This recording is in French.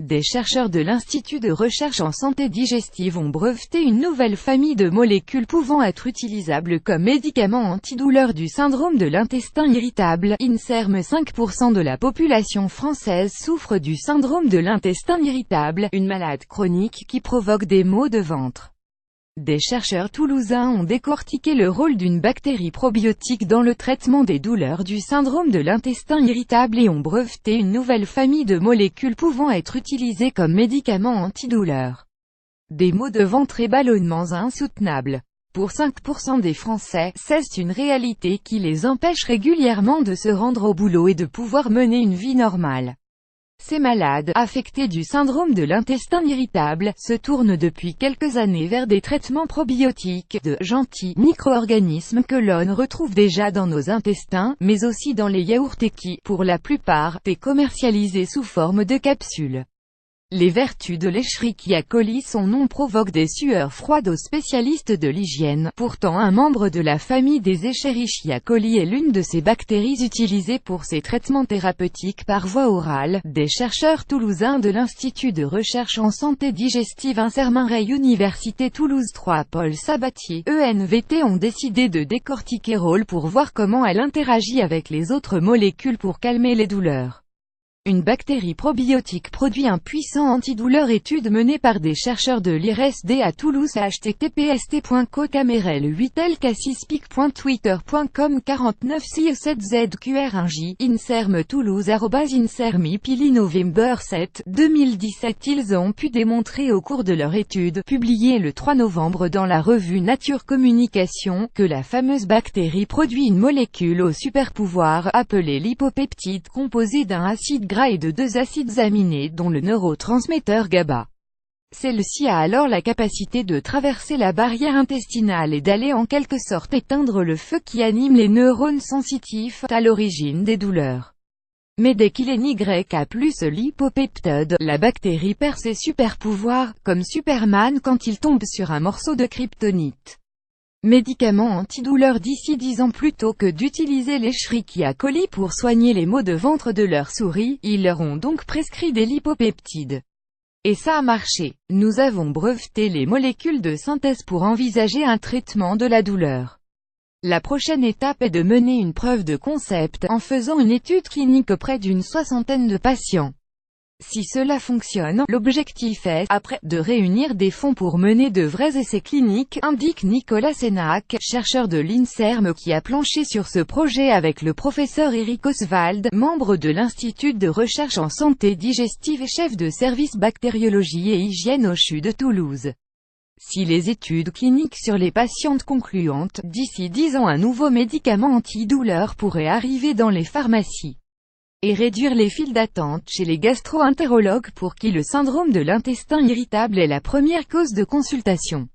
Des chercheurs de l'Institut de recherche en santé digestive ont breveté une nouvelle famille de molécules pouvant être utilisables comme médicaments antidouleurs du syndrome de l'intestin irritable. INSERM. 5% de la population française souffre du syndrome de l'intestin irritable, une maladie chronique qui provoque des maux de ventre. Des chercheurs toulousains ont décortiqué le rôle d'une bactérie probiotique dans le traitement des douleurs du syndrome de l'intestin irritable et ont breveté une nouvelle famille de molécules pouvant être utilisées comme médicaments antidouleurs. Des maux de ventre et ballonnements insoutenables. Pour 5% des Français, c'est une réalité qui les empêche régulièrement de se rendre au boulot et de pouvoir mener une vie normale. Ces malades, affectés du syndrome de l'intestin irritable, se tournent depuis quelques années vers des traitements probiotiques, de gentils micro-organismes que l'on retrouve déjà dans nos intestins, mais aussi dans les yaourts et qui, pour la plupart, sont commercialisés sous forme de capsules. Les vertus de l'Escherichia coli. Son nom provoque des sueurs froides aux spécialistes de l'hygiène. Pourtant un membre de la famille des Escherichia coli est l'une de ces bactéries utilisées pour ces traitements thérapeutiques par voie orale. Des chercheurs toulousains de l'Institut de recherche en santé digestive INSERM Université Toulouse 3 Paul Sabatier, ENVT ont décidé de décortiquer rôle pour voir comment elle interagit avec les autres molécules pour calmer les douleurs. Une bactérie probiotique produit un puissant antidouleur. Étude menée par des chercheurs de l'IRSD à Toulouse. https://co.camerel8lk6pic.twitter.com 49 CE7ZQR1J INSERM Toulouse @INSERMI Pili November 7, 2017. Ils ont pu démontrer au cours de leur étude, publiée le 3 novembre dans la revue Nature Communication, que la fameuse bactérie produit une molécule au super-pouvoir, appelée lipopeptide, composée d'un acide gras et de 2 acides aminés dont le neurotransmetteur GABA. Celle-ci a alors la capacité de traverser la barrière intestinale et d'aller en quelque sorte éteindre le feu qui anime les neurones sensitifs, à l'origine des douleurs. Mais dès qu'il est YA plus lipopeptide, la bactérie perd ses super-pouvoirs, comme Superman quand il tombe sur un morceau de kryptonite. Médicaments antidouleurs. D'ici 10 ans, plutôt que d'utiliser l'Escherichia coli pour soigner les maux de ventre de leurs souris, ils leur ont donc prescrit des lipopeptides. Et ça a marché. Nous avons breveté les molécules de synthèse pour envisager un traitement de la douleur. La prochaine étape est de mener une preuve de concept, en faisant une étude clinique auprès d'une 60aine de patients. Si cela fonctionne, l'objectif est, après, de réunir des fonds pour mener de vrais essais cliniques, indique Nicolas Sénac, chercheur de l'INSERM qui a planché sur ce projet avec le professeur Eric Oswald, membre de l'Institut de recherche en santé digestive et chef de service bactériologie et hygiène au CHU de Toulouse. Si les études cliniques sur les patientes concluantes, d'ici 10 ans un nouveau médicament antidouleur pourrait arriver dans les pharmacies. Et réduire les files d'attente chez les gastro-entérologues pour qui le syndrome de l'intestin irritable est la première cause de consultation.